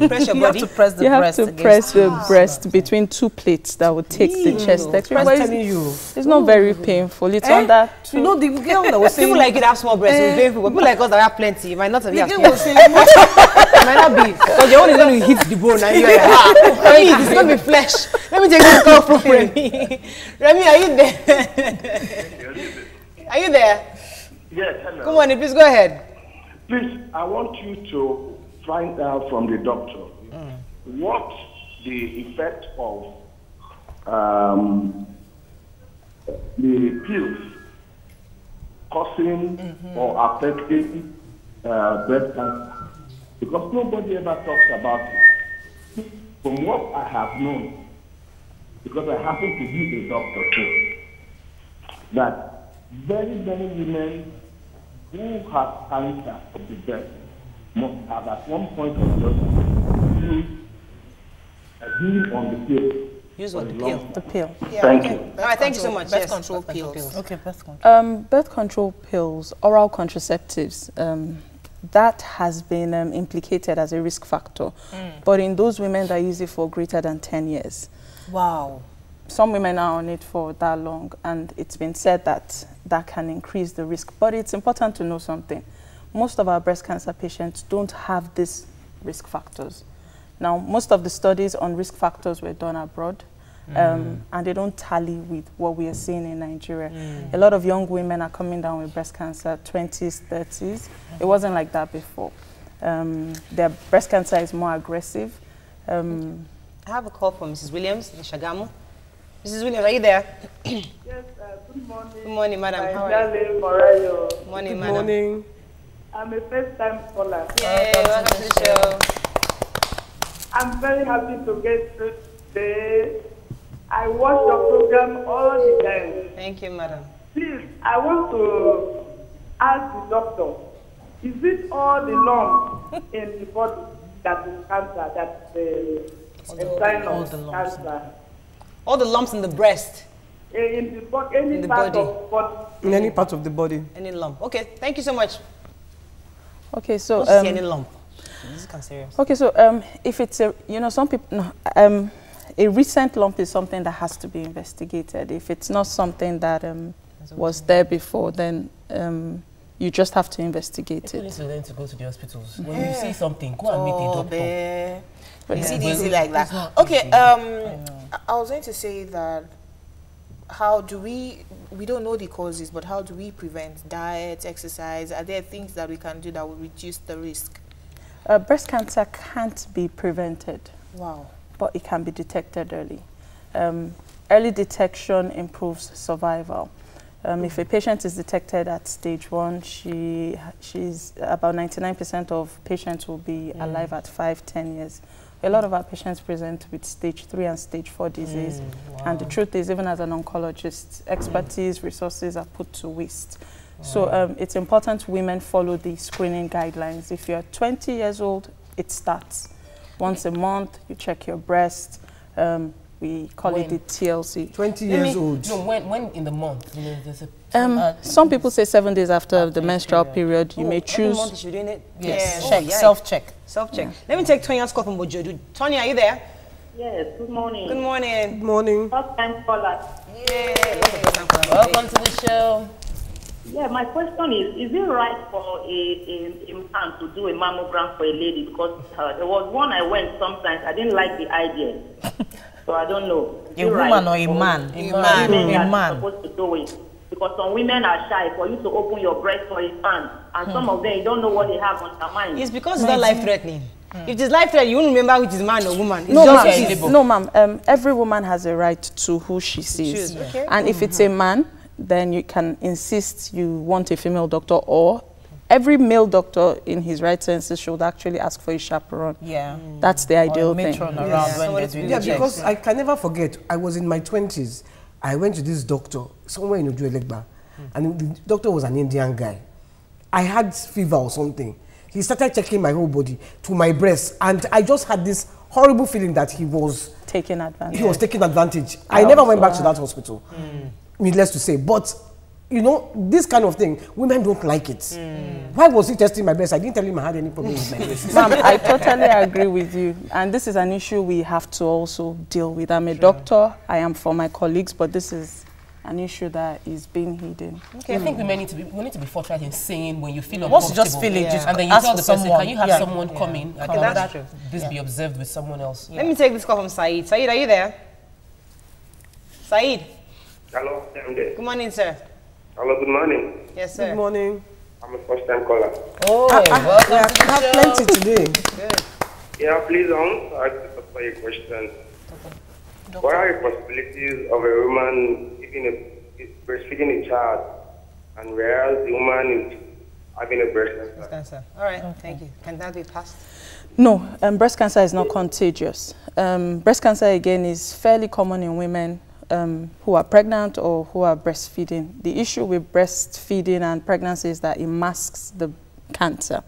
press your body.
You have to press the
you
breast.
have to press the breast between two plates that will take the chest X-ray.
I'm telling you,
it's not very painful. It's under
you know the girl that was saying
people like it have small breasts, it's painful, but people like us that have plenty, it might not have been. It might not be, because your one is going to hit the bone and you're like, it's going to be flesh. Let me take this call from Remy. Remy, are you there? Are you there?
Yes, hello.
Come on, please go ahead.
Please, I want you to find out from the doctor what the effect of the pills causing or affecting breast cancer, because nobody ever talks about it. From what I have known, because I happen to be a doctor too, that very many women who have cancer of the breast must have at one point or the other used on the pill.
Use what? The pill.
the pill.
Yeah,
Thank you.
All right, thank you so much.
Birth control pills.
Okay, birth control.
Birth control pills, oral contraceptives, that has been implicated as a risk factor. But in those women that use it for greater than 10 years.
Wow.
Some women are on it for that long, and it's been said that that can increase the risk. But it's important to know something. Most of our breast cancer patients don't have these risk factors. Now, most of the studies on risk factors were done abroad, and they don't tally with what we are seeing in Nigeria. A lot of young women are coming down with breast cancer, 20s, 30s. It wasn't like that before. Their breast cancer is more aggressive.
I have a call from Mrs. Williams in Shagamu. Mrs. Williams, are you there?
Yes, good morning.
Good morning, madam. How are
you? Good
morning,
Good morning.
I'm a first-time caller.
Yay, welcome to the show.
I'm very happy to get through today. I watch your program all the time.
Thank you, madam.
Please, I want to ask the doctor, is it all the lumps in the body that is cancer, that's the sign of cancer.
All the lumps in the breast?
In the body, any part of body.
In any part of the body.
Any lump. Okay, thank you so much.
Okay, so
any lump. This is cancerous.
Okay, so if it's a, you know, some people, a recent lump is something that has to be investigated. If it's not something that was there before, then you just have to investigate it.
It's to go to the hospitals. When you see something, go and meet a doctor.
But is it easy like that? Okay, I was going to say that how do we don't know the causes, but how do we prevent? Diet, exercise, are there things that we can do that will reduce the risk?
Breast cancer can't be prevented.
Wow.
But it can be detected early. Early detection improves survival. If a patient is detected at stage 1, she's about 99% of patients will be alive at 5-10 years. A lot of our patients present with stage 3 and stage 4 disease. Wow. And the truth is, even as an oncologist, expertise, resources are put to waste. Wow. So it's important women follow the screening guidelines. If you're 20 years old, it starts. Once a month, you check your breast. We call it the TLC.
20 years old.
No, when in the month? You know, there's a,
some people say 7 days after the menstrual period. You may choose.
Every month you should doing it?
Yes.
Yeah.
Check,
self-check. Self-check. Yeah. Let me take Tonya's call from Bojodu. Tonya, are you there?
Yes, good morning.
Good morning.
Good morning.
First time caller.
Yay.
Welcome to the show.
Yeah, my question is it right for a man to do a mammogram for a lady? Because there was one I went sometimes, I didn't like the idea. So I don't know.
A woman or a man?
A man. Supposed to do it. Because some women are shy for you to open your breast for a man. And some of them, you don't know what they have on their mind.
It's because it's not life-threatening. If it is life-threatening, you won't remember which is man or woman. It's
no, ma'am. Every woman has a right to who she sees. Okay. And if it's a man, then you can insist you want a female doctor, or every male doctor in his right senses should actually ask for a chaperone.
Yeah.
That's the ideal thing.
Because I can never forget, I was in my 20s. I went to this doctor somewhere in Ojuelegba, and the doctor was an Indian guy. I had fever or something. He started checking my whole body to my breast, and I just had this horrible feeling that he was
taking advantage.
He was taking advantage. I never went back to that hospital. Needless to say, but you know, this kind of thing, women don't like it. Why was he testing my breast? I didn't tell him I had any problem with my breast.
Ma'am, I totally agree with you. And this is an issue we have to also deal with. I'm a doctor. I am for my colleagues, but this is an issue that is being hidden.
Okay, I think we need to be forthright in saying when you feel uncomfortable.
Once you just feel it,
and then you tell the person, can you have someone come in?
Okay, that's true.
This be observed with someone else.
Let me take this call from Saeed. Saeed, are you there? Saeed.
Hello, I'm there.
Good morning, sir.
Hello, good morning.
Yes, sir.
Good morning.
I'm a first-time caller.
Oh, welcome to the
have plenty today.
Good.
Yeah, please, I want to ask you a question. What are the possibilities of a woman breastfeeding a child, and whereas the woman is having a breast cancer?
All right, thank you. Can that be passed?
No, breast cancer is not contagious. Breast cancer, again, is fairly common in women who are pregnant or who are breastfeeding. The issue with breastfeeding and pregnancy is that it masks the cancer.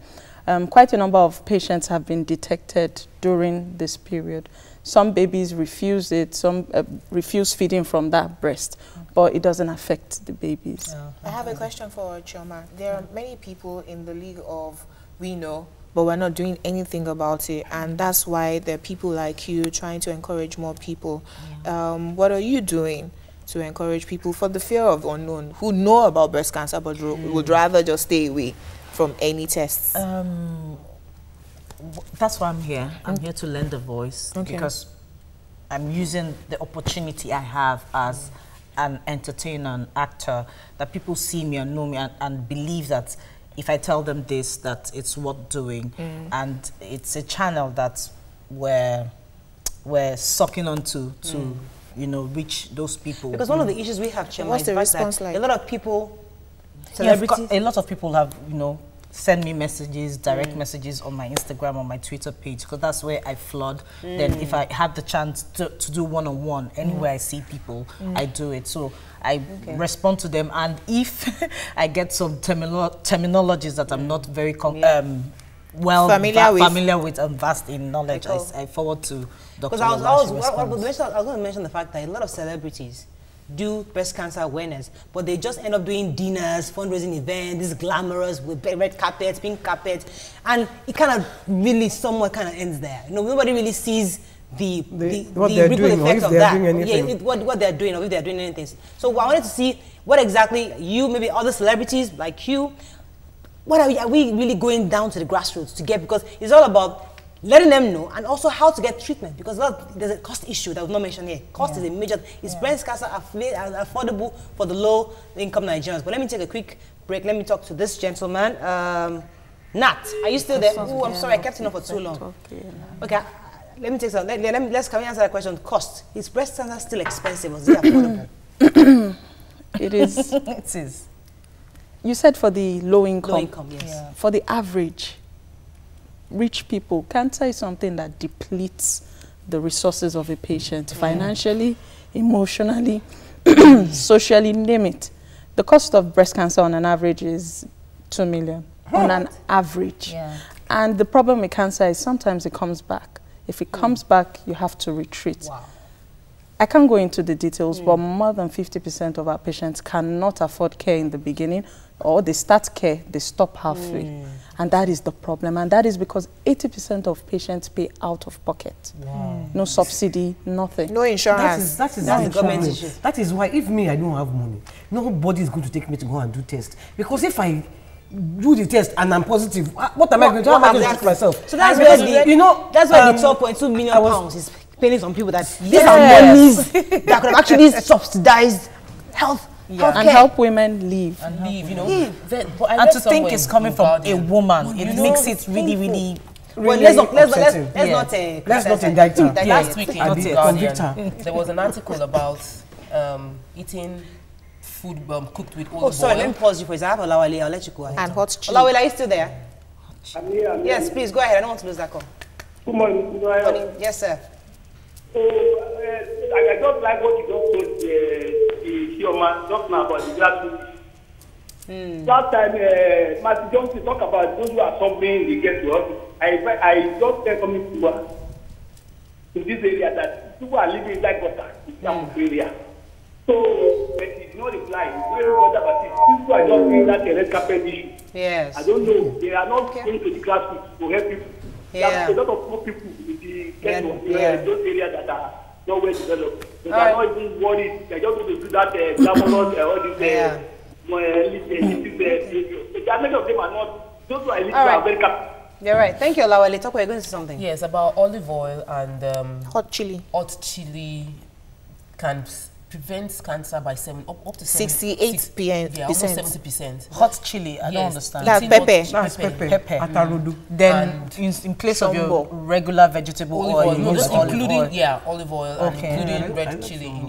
Quite a number of patients have been detected during this period. Some babies refuse it, some refuse feeding from that breast, but it doesn't affect the babies.
I have a question for Chioma. There are many people in the league of we know, but we're not doing anything about it, and that's why there are people like you trying to encourage more people. What are you doing to encourage people for the fear of the unknown, who know about breast cancer but would rather just stay away from any tests?
That's why I'm here. I'm here to lend a voice because I'm using the opportunity I have as an entertainer, an actor, that people see me and know me and believe that if I tell them this, that it's worth doing. And it's a channel that we're sucking onto to, you know, reach those people.
Because one of the issues we have, Chioma,
what's the response like?
A lot of people,
celebrities, a lot of people have, you know, send me messages, direct messages on my Instagram, on my Twitter page, because that's where I flood. Then if I have the chance to do one-on-one, anywhere I see people, I do it. So I respond to them, and if I get some terminologies that I'm not very familiar with and vast in knowledge. I forward to Dr.
Because I was going to mention the fact that a lot of celebrities do breast cancer awareness, but they just end up doing dinners, fundraising events, this glamorous with red carpets, pink carpets, and it kind of really somewhat kind of ends there. You know, nobody really sees the ripple effect of that. What they're doing, or if they're doing anything. So I wanted to see what exactly you, maybe other celebrities like you, what are we really going down to the grassroots to get, because it's all about letting them know, and also how to get treatment, because there's a cost issue that was not mentioned here. Cost is a major. Is breast cancer affordable for the low-income Nigerians? But let me take a quick break. Let me talk to this gentleman. Nat, are you still there? Oh, I'm sorry, I kept it on for too long. Okay, let me take some. Can we answer that question? Cost. Is breast cancer still expensive, or is it affordable?
It is.
It is.
You said for the low income.
Low income, yes.
Yeah. For the average rich people, cancer is something that depletes the resources of a patient financially, emotionally, socially, name it. The cost of breast cancer on an average is 2 million on an average. And the problem with cancer is sometimes it comes back. If it comes back, you have to retreat.
Wow.
I can't go into the details, but more than 50% of our patients cannot afford care in the beginning, or they start care, they stop halfway. And that is the problem. And that is because 80% of patients pay out of pocket. No subsidy, nothing.
No insurance.
That's the government issue. That is why, if me, I don't have money, nobody is going to take me to go and do tests. Because if I do the test and I'm positive, what am I going to do? How am I going to treat myself?
So that's where that's where the 12.2 million pounds is paying some people that these are monies that could have actually subsidized health.
And help women live.
And live, you know. And to think it's coming from a woman, it makes it really
well, let's not
indict her.
Last week in Guardian, there was an article about eating food cooked with olive oil.
Sorry, let me pause you for a second. I have Olawale, I'll let you go ahead.
And hot chili.
Olawale, are you still there?
I'm here.
Yes, please, go ahead. I don't want to lose that call.
Good morning.
Good morning. Yes, sir.
So, I just like what you just told your man just now about the grassroots. Last time, Matthew Johnson talked about those who are suffering, they get to us. I just said something to this area that people are living in that gutter in that area. So, it's not reply. It's not everybody about it. People are just doing that red carpet issue.
Yes.
I don't know. They are not going to the grassroots to help people.
Yeah.
There's a lot of poor people in the those areas that are not well developed. They are not even worried. They just want to do that glamorous, all these there are many of them are not. Those who are living are very capable.
You're right. Thank you, Olawale. Talk, we're going to say something.
Yes, about olive oil and
hot chili.
Hot chili can prevents cancer by up to
68%.
Yeah, almost 70%.
Hot chili, I don't understand.
That's pepper.
That's pepper. Atarudu.
Then in place of your regular vegetable oil, you use
including
olive oil.
Olive oil and including red chili in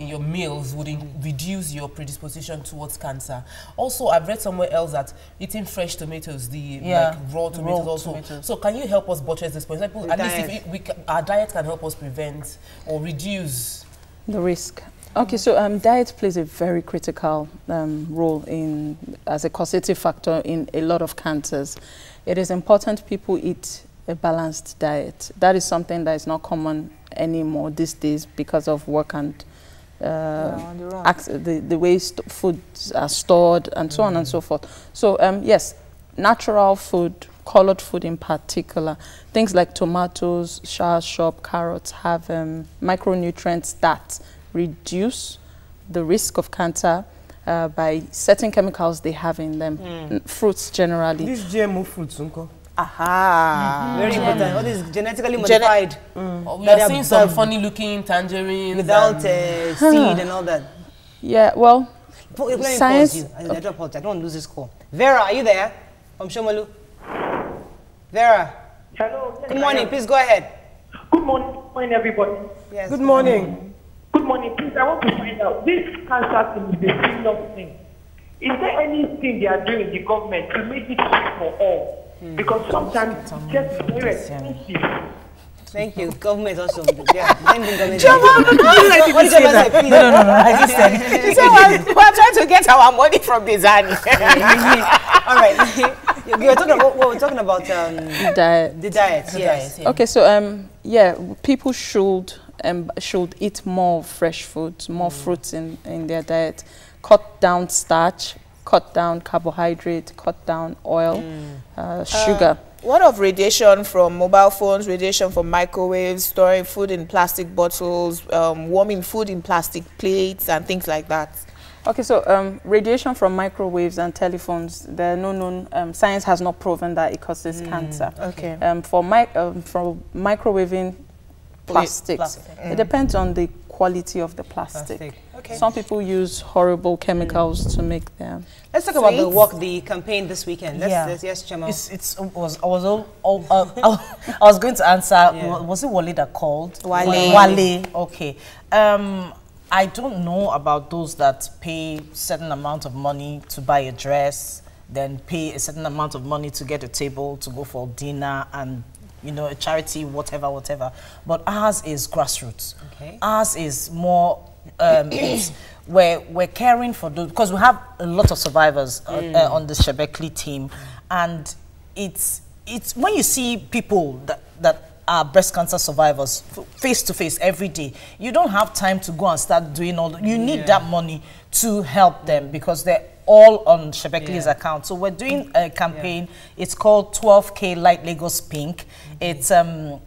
your meals would reduce your predisposition towards cancer. Also, I've read somewhere else that eating fresh tomatoes, like raw tomatoes also. So can you help us buttress this point? At least if our diet can help us prevent or reduce
the risk. Okay, so diet plays a very critical role as a causative factor in a lot of cancers. It is important people eat a balanced diet. That is something that is not common anymore these days because of work and the way foods are stored and so on and so forth. So yes, natural food, colored food in particular, things like tomatoes, shop, carrots have micronutrients that reduce the risk of cancer by certain chemicals they have in them. Fruits generally.
These GMO fruits, uncle.
Very important. What is genetically modified?
We are seeing some funny looking tangerines
without seed and all that.
Yeah, well,
science. I don't want to lose this call. Vera, are you there? From Shomalu. Vera.
Hello.
Good morning. Please go ahead.
Good morning, everybody.
Yes.
Good morning.
Good morning. Please, I want to find out, this cancer thing is a serious thing. Is there anything they are doing in the government to make it safe for all? Because sometimes it gets very expensive.
Thank you. Government also.
No, I just said it.
We're trying to get our money from the Zani.
All right. We're talking about
diet.
The diet. Yes.
Yeah.
Okay, so yeah, people should eat more fresh foods, more fruits in their diet. Cut down starch, cut down carbohydrate, cut down oil, sugar.
What of radiation from mobile phones, radiation from microwaves, storing food in plastic bottles, warming food in plastic plates and things like that?
Okay, so radiation from microwaves and telephones, there are no known, science has not proven that it causes cancer.
Okay.
For microwaving plastics, it depends on the quality of the plastic.
Okay.
Some people use horrible chemicals to make them.
Let's talk about the campaign this weekend. Yes, Chema.
I was going to answer. Was it Wale that called? Wale. Okay. I don't know about those that pay certain amount of money to buy a dress, then pay a certain amount of money to get a table to go for dinner and, you know, a charity, whatever. But ours is grassroots.
Okay.
Ours is more, we're caring for those, because we have a lot of survivors on the Shebekli team. And it's when you see people that are breast cancer survivors face to face every day, you don't have time to go and start doing all you need that money to help them, because they're all on Shebekli's account. So we're doing a campaign. It's called 12K Light Lagos Pink. It's our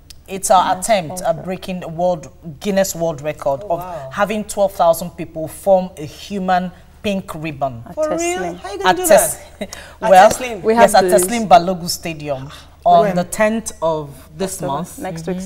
attempt at breaking the Guinness World Record of having 12,000 people form a human pink ribbon.
For real? How are you going to do that?
Well, we have at Teslim Balogu Stadium on the 10th of this month.
Next week.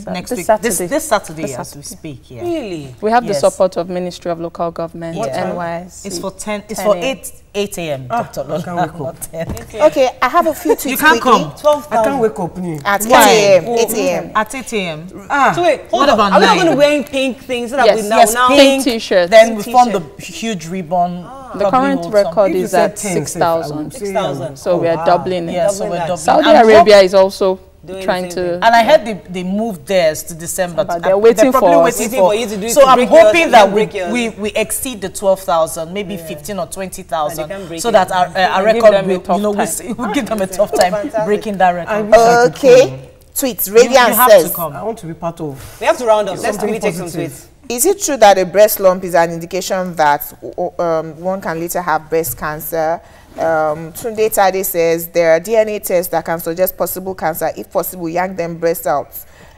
This Saturday as we speak. Yeah.
Really?
We have the support of Ministry of Local Government, NYSC.
It's for 10. It's for 8 a.m. Dr. Lola.
Okay, I have a few tweets.
You can't come.
12,000. I can't wake up.
At 8 a.m. 8 a.m.
At 8 a.m.
So wait, hold on. Are we not going to be wearing pink things? So that
Yes, pink t-shirts.
Then we form the huge ribbon.
The current record is at 6,000.
6,000.
So we are doubling it.
Yeah, so we're doubling.
Saudi Arabia is also trying to.
And I heard they moved theirs to December.
But they're waiting for us.
Waiting for you to do it.
So I'm hoping that we exceed the 12,000, maybe 15 or 20,000, so that our record will give them a tough time breaking that record.
Okay. Tweets. Radiant says,
I want to be part of.
We have to round up. Let's take some tweets.
Is it true that a breast lump is an indication that one can later have breast cancer? Tunde Tade says there are DNA tests that can suggest possible cancer. If possible, yank them breasts out.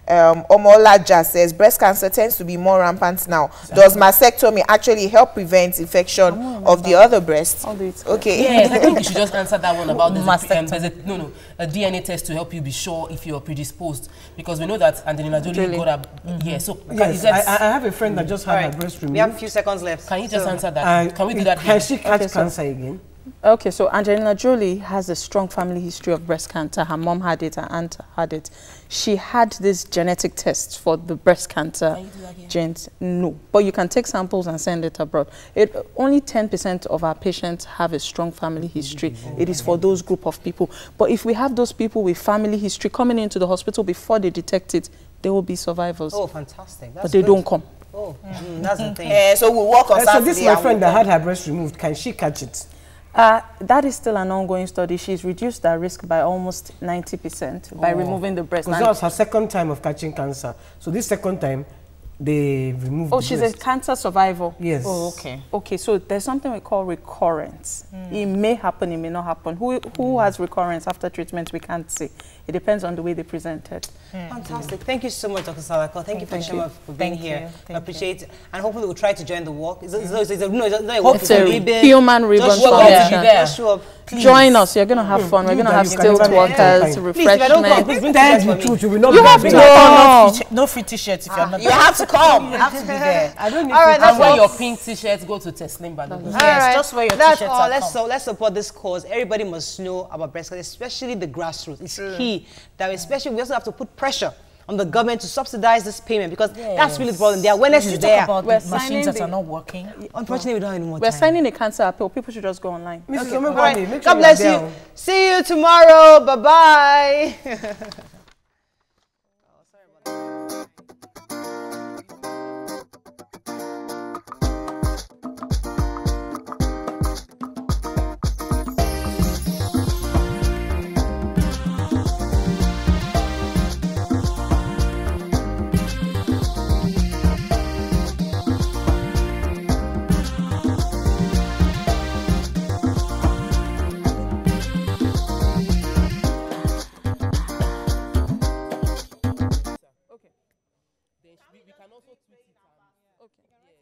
Omolaja says breast cancer tends to be more rampant now. Does mastectomy actually help prevent infection of the other breast? Okay.
Yes, I think you should just answer that one about a DNA test to help you be sure if you're predisposed, because we know that Angelina Jolie got a so
yes, I have a friend that just had her breast removed.
We have a few seconds left.
Can you just answer that? Can we do that?
Can she catch cancer again?
Okay, so Angelina Jolie has a strong family history of breast cancer. Her mom had it, her aunt had it. She had this genetic test for the breast cancer genes. No, but you can take samples and send it abroad. Only 10% of our patients have a strong family history. It is for those group of people. But if we have those people with family history coming into the hospital before they detect it, they will be survivors.
Oh, fantastic. That's
but they don't come.
Oh, that's the thing.
So we'll work on Saturday.
So this is my friend that had her breast removed. Can she catch it?
That is still an ongoing study. She's reduced that risk by almost 90% by removing the breast.
Because that was her second time of catching cancer. So this second time, they removed the
she's
breast.
a cancer survivor.
Yes.
Oh, okay. Okay, so there's something we call recurrence. It may happen, it may not happen. Who has recurrence after treatment, we can't say. It depends on the way they present it.
Fantastic. Thank you so much, Dr. Salako. Thank you for being here. I appreciate it. And hopefully we'll try to join the walk. It's
a human ribbon foundation. Join us. You're going to have fun. We're going to have stilt walkers, refreshments.
You
have to come.
No free t-shirts if you're not.
You have to come.
You have to be there.
I don't need
to wear your pink t-shirts, go to Teslim Balogu.
Yes, just wear your t-shirts.
That's all. Let's support this cause. Everybody must know about breast cancer, especially the grassroots. It's key that especially we also have to put pressure on the government to subsidize this payment, because that's really the problem. The awareness is there.
About the machines that are not working.
Unfortunately, we don't have any more time.
We're signing a cancer appeal. People should just go online.
Mrs. God
bless you. See you tomorrow. Bye-bye.